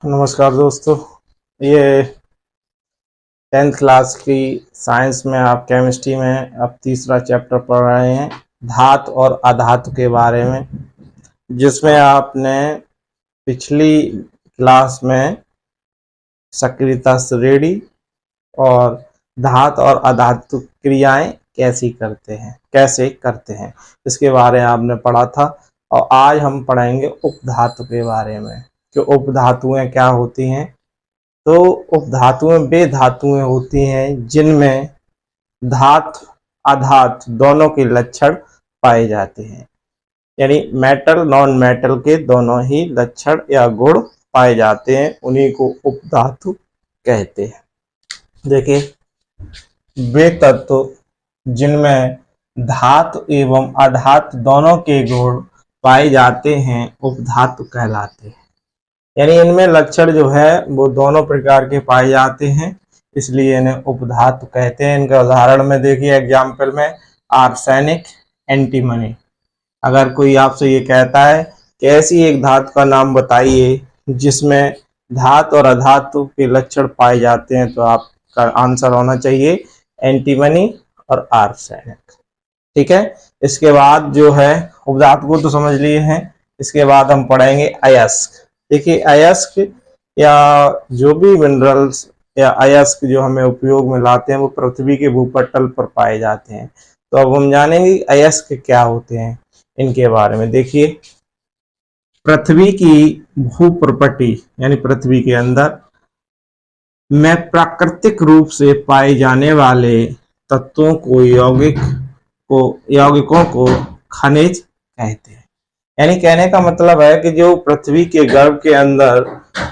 नमस्कार दोस्तों। ये 10th क्लास की साइंस में आप केमिस्ट्री में अब तीसरा चैप्टर पढ़ रहे हैं, धातु और अधातु के बारे में, जिसमें आपने पिछली क्लास में सक्रियता श्रेणी और धातु और अधातु क्रियाएं कैसे करते हैं इसके बारे में आपने पढ़ा था। और आज हम पढ़ेंगे उपधातु के बारे में कि उपधातुएं क्या होती हैं। तो उपधातुएं वे धातुएं होती हैं जिनमें धातु अधातु दोनों के लक्षण पाए जाते हैं, यानी मेटल नॉन मेटल के दोनों ही लक्षण या गुण पाए जाते हैं, उन्हीं को उपधातु कहते हैं। देखिए, वे तत्व जिनमें धातु एवं अधातु दोनों के गुण पाए जाते हैं उपधातु कहलाते हैं। यानी इनमें लक्षण जो है वो दोनों प्रकार के पाए जाते हैं, इसलिए इन्हें उपधातु कहते हैं। इनके उदाहरण में देखिए, एग्जाम्पल में आर्सेनिक, एंटीमनी। अगर कोई आपसे ये कहता है कि ऐसी एक धातु का नाम बताइए जिसमें धातु और अधातु के लक्षण पाए जाते हैं, तो आपका आंसर होना चाहिए एंटीमनी और आर्सेनिक। ठीक है। इसके बाद जो है उपधातु को तो समझ लिए हैं, इसके बाद हम पढ़ेंगे अयस्क। देखिए, अयस्क या जो भी मिनरल्स या अयस्क जो हमें उपयोग में लाते हैं वो पृथ्वी के भूपटल पर पाए जाते हैं। तो अब हम जानेंगे अयस्क क्या होते हैं इनके बारे में। देखिए, पृथ्वी की भूप्रपटी यानी पृथ्वी के अंदर में प्राकृतिक रूप से पाए जाने वाले तत्वों को यौगिकों को खनिज कहते हैं। यानी कहने का मतलब है कि जो पृथ्वी के गर्भ के अंदर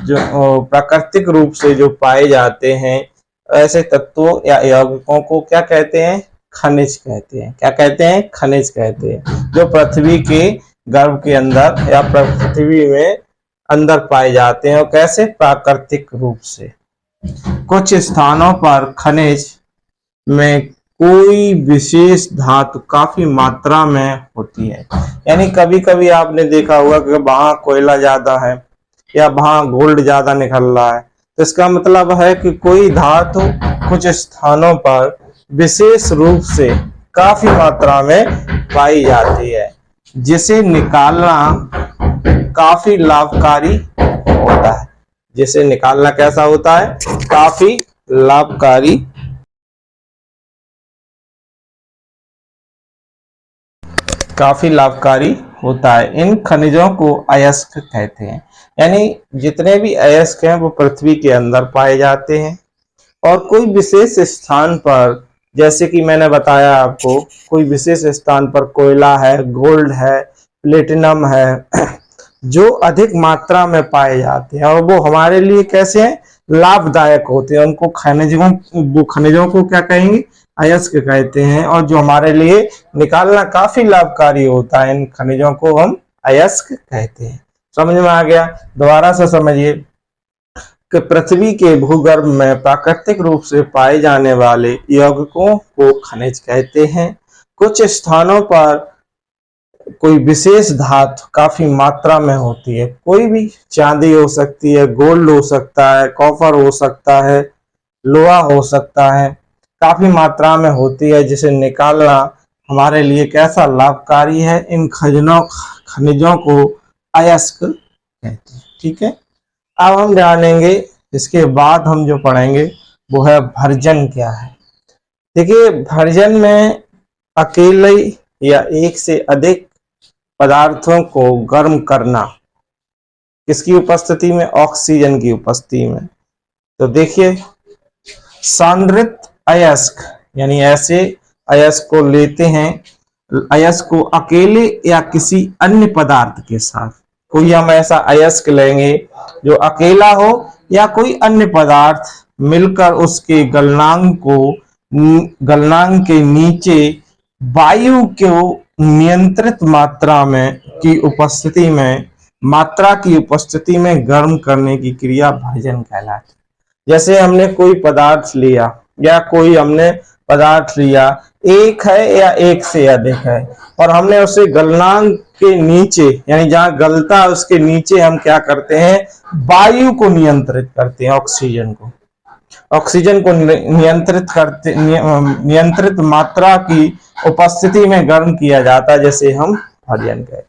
जो प्राकृतिक रूप से जो पाए जाते हैं ऐसे तत्वों या यौगिकों को क्या कहते हैं? खनिज कहते हैं। क्या कहते हैं? खनिज कहते हैं, जो पृथ्वी के गर्भ के अंदर या पृथ्वी में अंदर पाए जाते हैं। और कैसे? प्राकृतिक रूप से। कुछ स्थानों पर खनिज में कोई विशेष धातु काफी मात्रा में होती है। यानी कभी कभी आपने देखा होगा कि वहां कोयला ज्यादा है या वहां गोल्ड ज्यादा निकल रहा है, तो इसका मतलब है कि कोई धातु कुछ स्थानों पर विशेष रूप से काफी मात्रा में पाई जाती है, जिसे निकालना काफी लाभकारी होता है। जिसे निकालना कैसा होता है? काफी लाभकारी होता है। इन खनिजों को अयस्क कहते हैं। यानी जितने भी अयस्क हैं वो पृथ्वी के अंदर पाए जाते हैं और कोई विशेष स्थान पर, जैसे कि मैंने बताया आपको, कोई विशेष स्थान पर कोयला है, गोल्ड है, प्लेटिनम है, जो अधिक मात्रा में पाए जाते हैं और वो हमारे लिए कैसे हैं? लाभदायक होते हैं। उनको खनिजों को क्या कहेंगे? अयस्क कहते हैं। और जो हमारे लिए निकालना काफी लाभकारी होता है, इन खनिजों को हम अयस्क कहते हैं। समझ में आ गया? दोबारा से समझिए कि पृथ्वी के भूगर्भ में प्राकृतिक रूप से पाए जाने वाले यौगिकों को खनिज कहते हैं। कुछ स्थानों पर कोई विशेष धातु काफी मात्रा में होती है। कोई भी चांदी हो सकती है, गोल्ड हो सकता है, कॉपर हो सकता है, लोहा हो सकता है, काफी मात्रा में होती है, जिसे निकालना हमारे लिए कैसा लाभकारी है। इन खनिजों को अयस्क कहते हैं। ठीक है। अब हम जानेंगे, इसके बाद हम जो पढ़ेंगे वो है भर्जन क्या है। देखिए, भर्जन में अकेले या एक से अधिक पदार्थों को गर्म करना, किसकी उपस्थिति में? ऑक्सीजन की उपस्थिति में। तो देखिए, सांद्रित अयस्क यानी ऐसे अयस्क को लेते हैं, अयस्क को अकेले या किसी अन्य पदार्थ के साथ। कोई हम ऐसा अयस्क लेंगे जो अकेला हो या कोई अन्य पदार्थ मिलकर उसके गलनांक के नीचे वायु को नियंत्रित मात्रा की उपस्थिति में गर्म करने की क्रिया भर्जन कहलाती है। जैसे हमने कोई पदार्थ लिया या कोई हमने पदार्थ लिया, एक है या एक से अधिक है, और हमने उसे गलनांक के नीचे यानी जहां गलता है उसके नीचे हम क्या करते हैं, वायु को नियंत्रित करते हैं, ऑक्सीजन को नियंत्रित मात्रा की उपस्थिति में गर्म किया जाता है, जैसे हम भर्जन कहते हैं।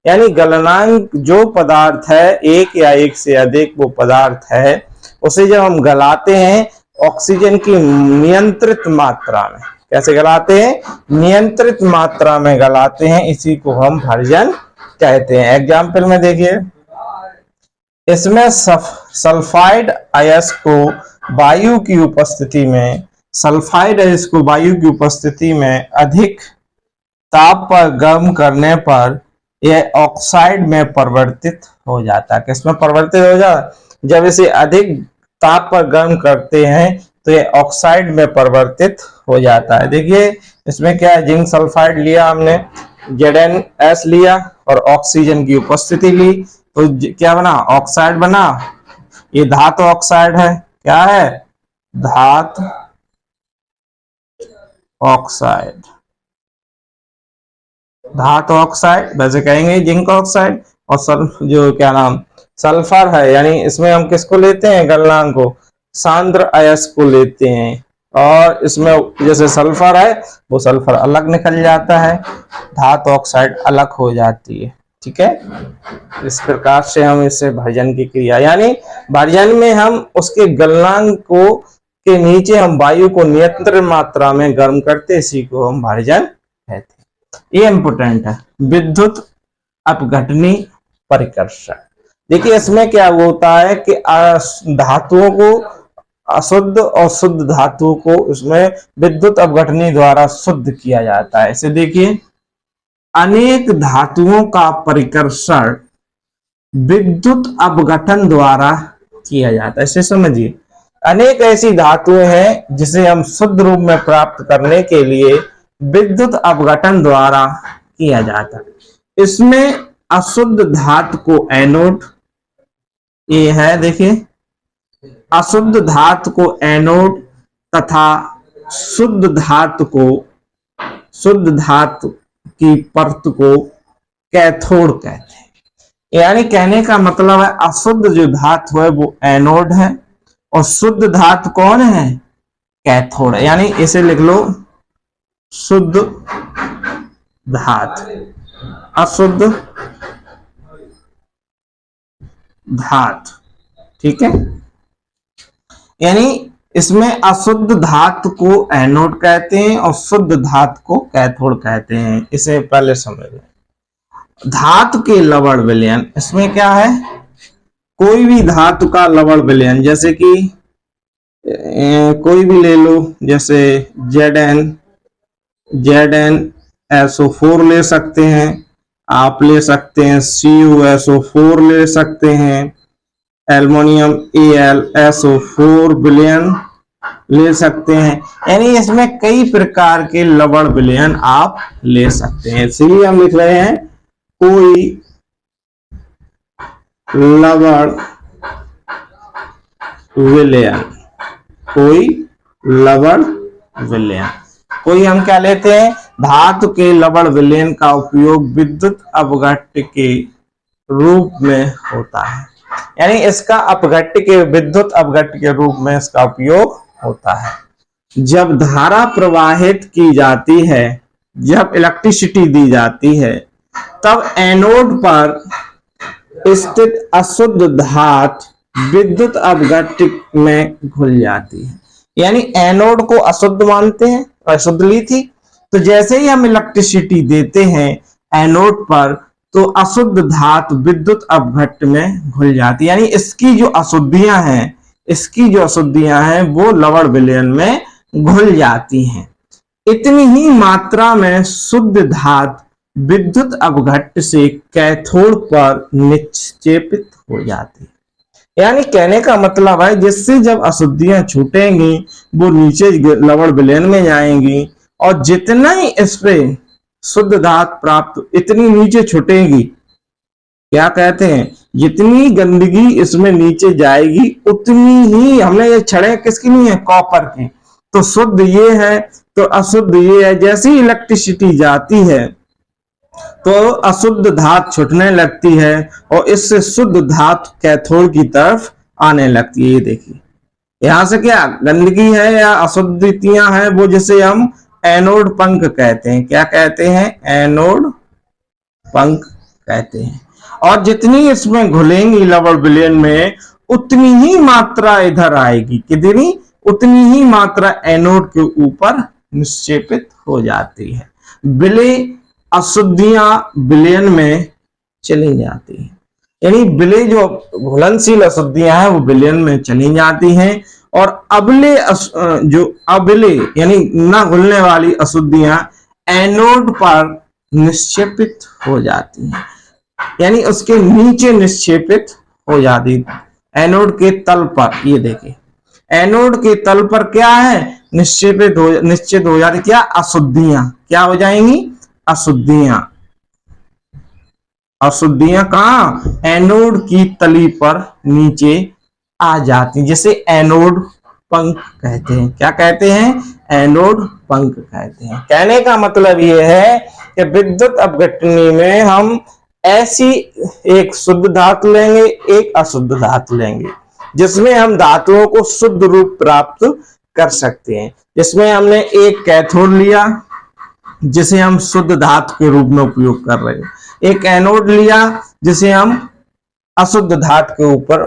यानी गलनांक जो पदार्थ है एक या एक से अधिक वो पदार्थ है, उसे जब हम गलाते हैं ऑक्सीजन की नियंत्रित मात्रा में, कैसे गलाते हैं, नियंत्रित मात्रा में गलाते हैं, इसी को हम भर्जन कहते हैं। एग्जाम्पल में देखिए, इसमें सल्फाइड अयस्क को वायु की उपस्थिति में, सल्फाइड अयस्क को वायु की उपस्थिति में अधिक ताप पर गर्म करने पर यह ऑक्साइड में परिवर्तित हो जाता है। किसमें परिवर्तित हो जाता है, जब इसे अधिक ताप पर गर्म करते हैं तो यह ऑक्साइड में परिवर्तित हो जाता है। देखिए इसमें क्या है, जिंक सल्फाइड लिया हमने, ZnS लिया और ऑक्सीजन की उपस्थिति ली, तो क्या बना, ऑक्साइड बना। ये धातु ऑक्साइड है, क्या है, धातु ऑक्साइड, धातु ऑक्साइड वैसे कहेंगे जिंक ऑक्साइड। और जो क्या नाम सल्फर है, यानी इसमें हम किसको लेते हैं, गलनांक को, सांद्र अयस्क को लेते हैं, और इसमें जैसे सल्फर है वो सल्फर अलग निकल जाता है, धातु ऑक्साइड अलग हो जाती है। ठीक है, इस प्रकार से हम इससे भर्जन की क्रिया, यानी भर्जन में हम उसके गलनांक को के नीचे हम वायु को नियंत्रित मात्रा में गर्म करते, इसी को हम भर्जन कहते हैं। ये इंपोर्टेंट है, विद्युत अपघटनी परिकर्षण। देखिए इसमें क्या होता है कि धातुओं को, अशुद्ध और शुद्ध धातुओं को इसमें विद्युत अपघटनी द्वारा शुद्ध किया जाता है। इसे देखिए, अनेक धातुओं का परिकर्षण विद्युत अपघटन द्वारा किया जाता है। इसे समझिए, अनेक ऐसी धातुएं हैं जिसे हम शुद्ध रूप में प्राप्त करने के लिए विद्युत अपघटन द्वारा किया जाता है। इसमें अशुद्ध धातु को एनोड, ये है देखिए, अशुद्ध धातु को एनोड तथा शुद्ध धातु को, शुद्ध धातु की परत को कैथोड कहते हैं। यानी कहने का मतलब है अशुद्ध जो धातु है वो एनोड है और शुद्ध धातु कौन है, कैथोड है। यानी इसे लिख लो, शुद्ध धातु, अशुद्ध धातु। ठीक है, यानी इसमें अशुद्ध धातु को एनोड कहते हैं और शुद्ध धातु को कैथोड कहते हैं। इसे पहले समझ लें। धातु के लवण विलयन, इसमें क्या है, कोई भी धातु का लवण विलयन, जैसे कि कोई भी ले लो, जैसे ZnSO4 ले सकते हैं, आप ले सकते हैं CuSO4 ले सकते हैं, एल्युमिनियम AlSO4 विलयन ले सकते हैं। यानी इसमें कई प्रकार के लवण विलयन आप ले सकते हैं, इसलिए हम लिख रहे हैं कोई लवण विलयन, कोई लवण विलयन। कोई हम क्या लेते हैं, धातु के लवण विलयन का उपयोग विद्युत अपघट्य के रूप में होता है। यानी इसका अपघट्य के, विद्युत अपघट्य के रूप में इसका उपयोग होता है। जब धारा प्रवाहित की जाती है, जब इलेक्ट्रिसिटी दी जाती है, तब एनोड पर स्थित अशुद्ध धातु विद्युत अपघट्य में घुल जाती है। यानी एनोड को अशुद्ध मानते हैं, अशुद्ध ली थी, तो जैसे ही हम इलेक्ट्रिसिटी देते हैं एनोड पर, तो अशुद्ध धातु विद्युत अपघट्य में घुल जाती है। यानी इसकी जो अशुद्धियां हैं, इसकी जो अशुद्धियां हैं वो लवण विलयन में घुल जाती हैं। इतनी ही मात्रा में शुद्ध धातु विद्युत अपघट्य से कैथोड पर निक्षेपित हो जाती है। यानी कहने का मतलब है, जिससे जब अशुद्धियां छूटेंगी वो नीचे लवण विलयन में जाएंगी, और जितना ही इस पे शुद्ध धातु प्राप्त, इतनी नीचे छूटेगी। क्या कहते हैं, जितनी गंदगी इसमें नीचे जाएगी उतनी ही, हमने ये छड़े किसकी नहीं है, कॉपर की, तो शुद्ध ये है तो अशुद्ध ये है। जैसे ही इलेक्ट्रिसिटी जाती है तो अशुद्ध धातु छूटने लगती है और इससे शुद्ध धातु कैथोड की तरफ आने लगती है। ये देखिए यहां से क्या गंदगी है या अशुद्धियां हैं, वो जिसे हम एनोड पंख कहते हैं। क्या कहते हैं? एनोड पंख कहते हैं। और जितनी इसमें घुलेंगी लवण विलयन में उतनी ही मात्रा इधर आएगी। कितनी? उतनी ही मात्रा एनोड के ऊपर निक्षेपित हो जाती है। विलय अशुद्धियां विलयन में चली जाती हैं, यानी विलय जो घुलनशील अशुद्धियां हैं वो विलयन में चली जाती हैं और अविलय जो अविलय यानी न घुलने वाली अशुद्धियां एनोड पर निक्षेपित हो जाती हैं, यानी उसके नीचे निक्षेपित हो जाती एनोड के तल पर। ये देखिए एनोड के तल पर क्या है? निश्चित हो जाती क्या? अशुद्धियां। क्या हो जाएंगी? अशुद्धियां। अशुद्धियां कहां? एनोड की तली पर नीचे आ जाती, जिसे एनोड पंख कहते हैं। क्या कहते हैं? एनोड पंख कहते हैं। कहने का मतलब यह है कि विद्युत अपघटनी में हम ऐसी एक शुद्ध धातु लेंगे, एक अशुद्ध धातु लेंगे, जिसमें हम धातुओं को शुद्ध रूप प्राप्त कर सकते हैं। जिसमें हमने एक कैथोड लिया जिसे हम शुद्ध धातु के रूप में उपयोग कर रहे हैं, एक एनोड लिया जिसे हम अशुद्ध धातु के ऊपर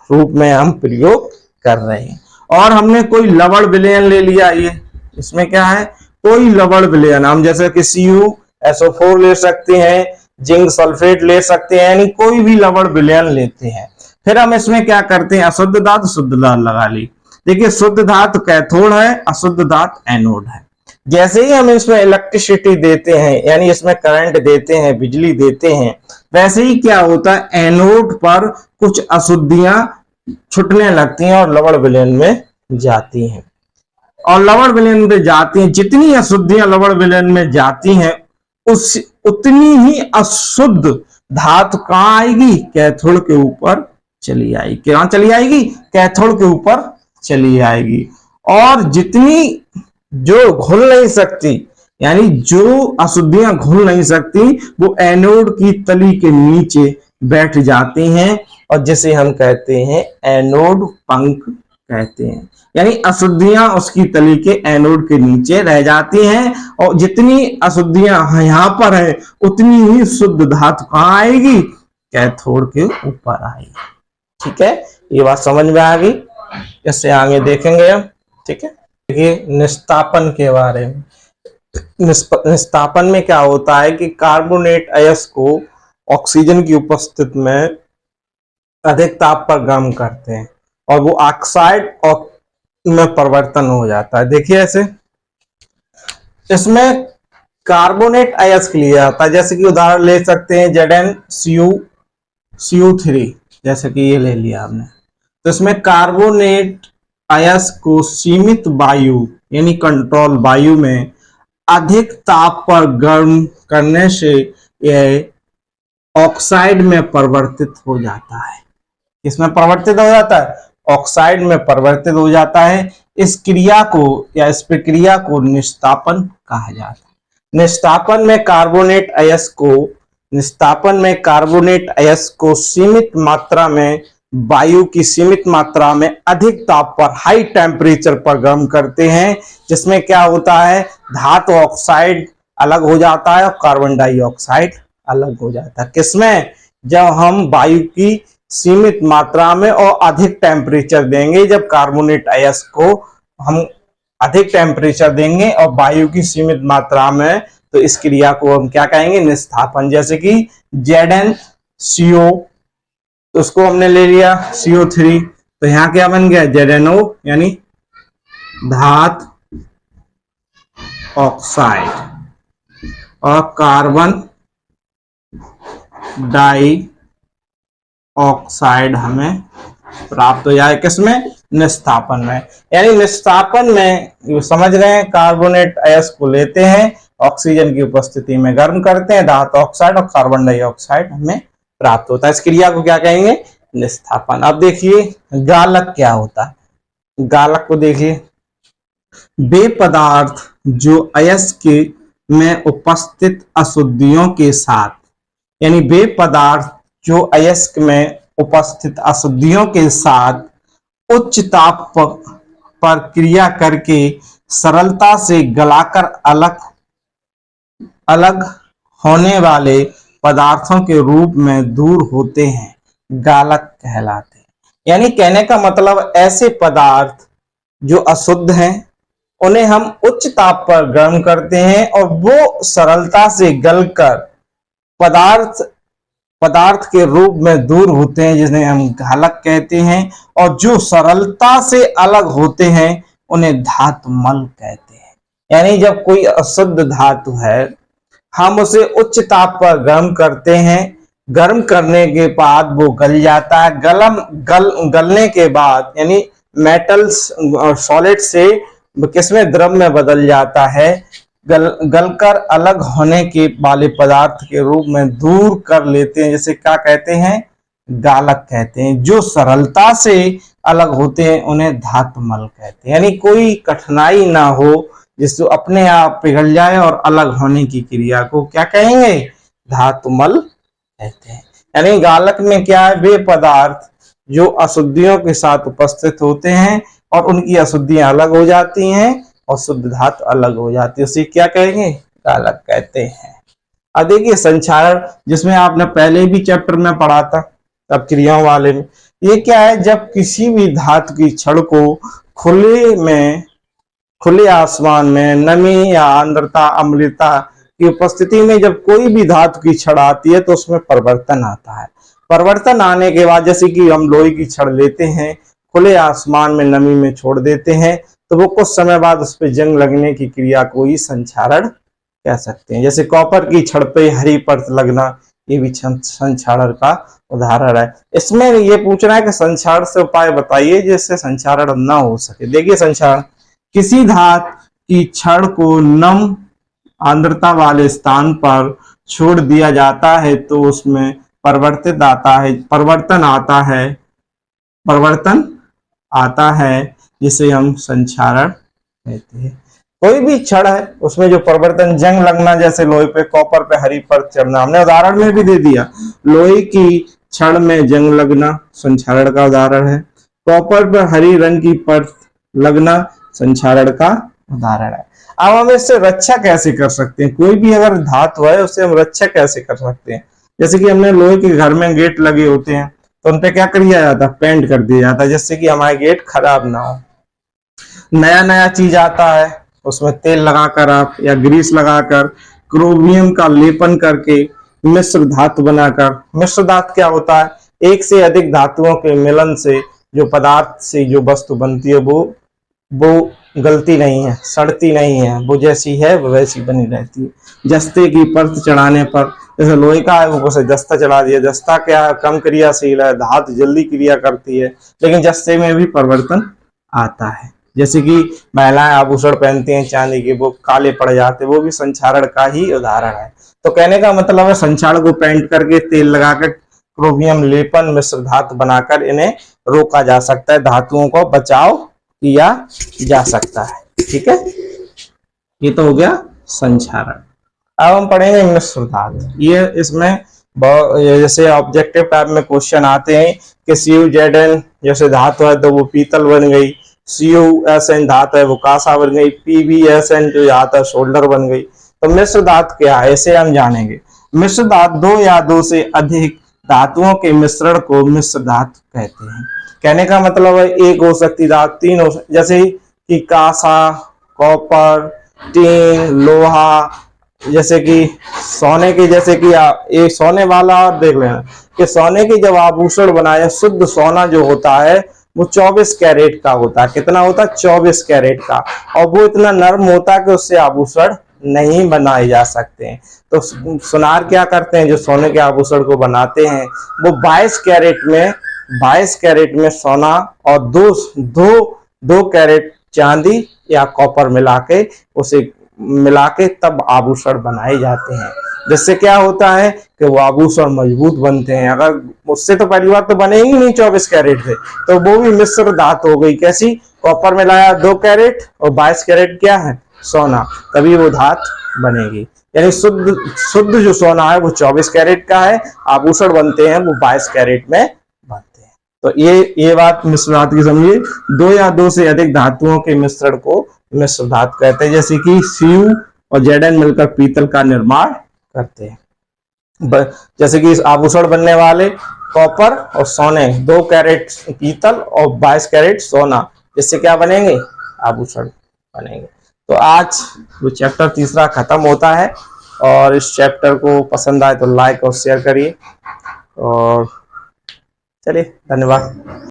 रूप में हम प्रयोग कर रहे हैं, और हमने कोई लवण विलयन ले लिया। ये इसमें क्या है? कोई लवण विलयन, हम जैसे कि CuSO4 ले सकते हैं, जिंक सल्फेट ले सकते हैं, यानी कोई भी लवण विलयन लेते हैं। फिर हम इसमें क्या करते हैं? अशुद्ध धातु शुद्ध धातु लगा ली। देखिए शुद्ध धातु कैथोड है, अशुद्ध धातु एनोड है। जैसे ही हम इसमें इलेक्ट्रिसिटी देते हैं, यानी इसमें करंट देते हैं, बिजली देते हैं, वैसे ही क्या होता है? एनोड पर कुछ अशुद्धियां छूटने लगती हैं और लवण विलयन में जाती हैं। और लवण विलयन में जाती हैं, जितनी अशुद्धियां लवण विलयन में जाती हैं उतनी ही अशुद्ध धातु कहां आएगी? कैथोड के ऊपर चली आएगी। कहां चली आएगी? कैथोड के ऊपर चली आएगी। और जितनी जो घुल नहीं सकती, यानी जो अशुद्धियां घुल नहीं सकती, वो एनोड की तली के नीचे बैठ जाती हैं और जिसे हम कहते हैं एनोड पंख कहते हैं। यानी अशुद्धियां उसकी तली के एनोड के नीचे रह जाती हैं और जितनी अशुद्धियां यहां पर है उतनी ही शुद्ध धातु कहां आएगी? कैथोड के ऊपर आएगी। ठीक है, ये बात समझ में आ गई। इससे आगे देखेंगे हम। ठीक है, देखिए निस्तापन के बारे में। निस्तापन में क्या होता है कि कार्बोनेट अयस्क को ऑक्सीजन की उपस्थिति में अधिक ताप पर गर्म करते हैं और वो ऑक्साइड में परिवर्तन हो जाता है। देखिए ऐसे इसमें कार्बोनेट अयस्क लिया जाता है, जैसे कि उदाहरण ले सकते हैं ZnCO3, जैसे कि ये ले लिया आपने। तो इसमें कार्बोनेट अयस्क को सीमित वायु यानी कंट्रोल वायु में अधिक ताप पर गर्म करने से यह ऑक्साइड में परिवर्तित हो जाता है। किसमें परिवर्तित हो जाता है? ऑक्साइड में परिवर्तित हो जाता है। इस क्रिया को या इस प्रक्रिया को निस्तापन कहा जाता है। निस्तापन में कार्बोनेट अयस्क को सीमित मात्रा में वायु की सीमित मात्रा में अधिक ताप पर हाई टेम्परेचर पर गर्म करते हैं, जिसमें क्या होता है? धातु ऑक्साइड अलग हो जाता है और कार्बन डाइऑक्साइड अलग हो जाता है। किसमें? जब हम वायु की सीमित मात्रा में और अधिक टेम्परेचर देंगे। जब कार्बोनेट अयस्क को हम अधिक टेम्परेचर देंगे और वायु की सीमित मात्रा में, तो इस क्रिया को हम क्या कहेंगे? निस्तापन। जैसे कि ZnCO, तो उसको हमने ले लिया CO3, तो यहां क्या बन गया? ZnO यानी धातु ऑक्साइड, और कार्बन डाइऑक्साइड हमें प्राप्त हो जाए। किसमें? निस्तापन में। यानी निस्तापन में समझ रहे हैं, कार्बोनेट अयस्क को लेते हैं, ऑक्सीजन की उपस्थिति में गर्म करते हैं, धातु ऑक्साइड और कार्बन डाइऑक्साइड हमें प्राप्त होता है। इस क्रिया को क्या कहेंगे? निस्तापन। अब देखिए गालक क्या होता है। गालक को देखिए, वे पदार्थ जो अयस्क में उपस्थित अशुद्धियों के साथ, यानी वे पदार्थ जो अयस्क में उपस्थित अशुद्धियों के साथ उच्च ताप पर क्रिया करके सरलता से गलाकर अलग अलग होने वाले पदार्थों के रूप में दूर होते हैं, गालक कहलाते हैं। यानी कहने का मतलब ऐसे पदार्थ जो अशुद्ध हैं उन्हें हम उच्च ताप पर गर्म करते हैं और वो सरलता से गलकर पदार्थ के रूप में दूर होते हैं, जिन्हें हम गालक कहते हैं। और जो सरलता से अलग होते हैं उन्हें धातुमल कहते हैं। यानी जब कोई अशुद्ध धातु है हम उसे उच्च ताप पर गर्म करते हैं, गर्म करने के बाद वो गल जाता है। गलने के बाद यानी मेटल्स और सॉलिड से किसमें द्रव में बदल जाता है, गलकर अलग होने के वाले पदार्थ के रूप में दूर कर लेते हैं, जैसे क्या कहते हैं, गालक कहते हैं। जो सरलता से अलग होते हैं उन्हें धातुमल कहते हैं। यानी कोई कठिनाई ना हो, जिससे अपने आप पिघल जाए और अलग होने की क्रिया को क्या कहेंगे, धातुमल कहते हैं। यानी गालक में क्या है, वे पदार्थ जो अशुद्धियों के साथ उपस्थित होते हैं और उनकी अशुद्धियां अलग हो जाती हैं और शुद्ध धातु अलग हो जाती है, उसे क्या कहेंगे, गालक कहते हैं। अब देखिए संक्षारण, जिसमें आपने पहले भी चैप्टर में पढ़ा था अब क्रियाओं वाले में, ये क्या है, जब किसी भी धातु की छड़ को खुले आसमान में नमी या आर्द्रता अम्लता की उपस्थिति में जब कोई भी धातु की छड़ आती है तो उसमें परिवर्तन आता है। परिवर्तन आने के बाद जैसे कि हम लोहे की छड़ लेते हैं, खुले आसमान में नमी में छोड़ देते हैं, तो वो कुछ समय बाद उस पर जंग लगने की क्रिया को ही संक्षारण कह सकते हैं। जैसे कॉपर की छड़ पे हरी परत लगना, ये भी संक्षारण का उदाहरण है। इसमें ये पूछना है कि संक्षारण से उपाय बताइए जिससे संक्षारण ना हो सके। देखिए संक्षारण, किसी धातु की छड़ को नम आर्द्रता वाले स्थान पर छोड़ दिया जाता है तो उसमें परिवर्तन आता है जिसे हम संक्षारण कहते हैं। कोई भी छड़ है उसमें जो परिवर्तन, जंग लगना, जैसे लोहे पे कॉपर पे हरी परत चढ़ना, हमने उदाहरण में भी दे दिया। लोहे की छड़ में जंग लगना संक्षारण का उदाहरण है। कॉपर पर हरी रंग की परत लगना संक्षारण का उदाहरण है। अब हम इससे रक्षा कैसे कर सकते हैं, कोई भी अगर धातु है उससे हम रक्षा कैसे कर सकते हैं। जैसे कि हमने लोहे के घर में गेट लगे होते हैं तो उन पे क्या कर दिया जाता है, पेंट कर दिया जाता है, जिससे कि हमारे गेट खराब ना हो। नया चीज आता है उसमें तेल लगाकर आप या ग्रीस लगाकर क्रोमियम का लेपन करके मिश्र धातु बनाकर, मिश्र धातु क्या होता है, एक से अधिक धातुओं के मिलन से जो पदार्थ से जो वस्तु बनती है वो गलती नहीं है, सड़ती नहीं है, वो जैसी है वो वैसी बनी रहती है। जस्ते की परत चढ़ाने पर, जैसे लोहे का है ऊपर से जस्ता चढ़ा दिया, जस्ता क्या है, कम क्रियाशील है, धातु जल्दी क्रिया करती है, लेकिन जस्ते में भी परिवर्तन आता है। जैसे कि महिलाएं आभूषण पहनती हैं चांदी के, वो काले पड़ जाते, वो भी संक्षारण का ही उदाहरण है। तो कहने का मतलब है संक्षारण को पेंट करके तेल लगाकर क्रोमियम लेपन मिश्र धातु बनाकर इन्हें रोका जा सकता है, धातुओं को बचाव किया जा सकता है। ठीक है, ये तो हो गया संक्षारण। अब हम पढ़ेंगे मिश्र धातु। ये इसमें जैसे ऑब्जेक्टिव टाइप में क्वेश्चन आते हैं कि CuZn जैसे धातु है तो वो पीतल बन गई, CuSn धातु है वो कांसा बन गई, PbSn जो धातु है शोल्डर बन गई। तो मिश्र धातु क्या है, इसे हम जानेंगे। मिश्र धातु दो या दो से अधिक धातुओं के मिश्रण को मिश्र धातु कहते हैं। कहने का मतलब है एक हो सकती धातु, तीन हो सकती, जैसे कि कांसा, कॉपर, टीन, लोहा, जैसे कि सोने की, जैसे कि एक सोने वाला, और देख लेना कि सोने की जब आभूषण बनाए, शुद्ध सोना जो होता है वो 24 कैरेट का होता है। कितना होता है, 24 कैरेट का, और वो इतना नर्म होता है कि उससे आभूषण नहीं बनाए जा सकते हैं। तो सुनार क्या करते हैं, जो सोने के आभूषण को बनाते हैं वो 22 कैरेट में सोना और दो कैरेट चांदी या कॉपर मिला के तब आभूषण बनाए जाते हैं। जिससे क्या होता है कि वो आभूषण मजबूत बनते हैं। अगर उससे तो पहली बात तो बने ही नहीं 24 कैरेट से, तो वो भी मिश्र धातु हो गई। कैसी, कॉपर मिलाया 2 कैरेट और 22 कैरेट क्या है, सोना, तभी वो धात बनेगी। यानी शुद्ध शुद्ध जो सोना है वो 24 कैरेट का है, आभूषण बनते हैं वो 22 कैरेट में बनते हैं। तो ये बात मिश्र धातु की समझिए। 2 या 2 से अधिक धातुओं के मिश्रण को मिश्र धातु कहते हैं, जैसे कि Cu और Zn मिलकर पीतल का निर्माण करते हैं। जैसे कि इस आभूषण बनने वाले कॉपर और सोने, 2 कैरेट पीतल और 22 कैरेट सोना, इससे क्या बनेंगे, आभूषण बनेंगे। तो आज वो चैप्टर तीसरा खत्म होता है, और इस चैप्टर को पसंद आए तो लाइक और शेयर करिए, और चलिए धन्यवाद।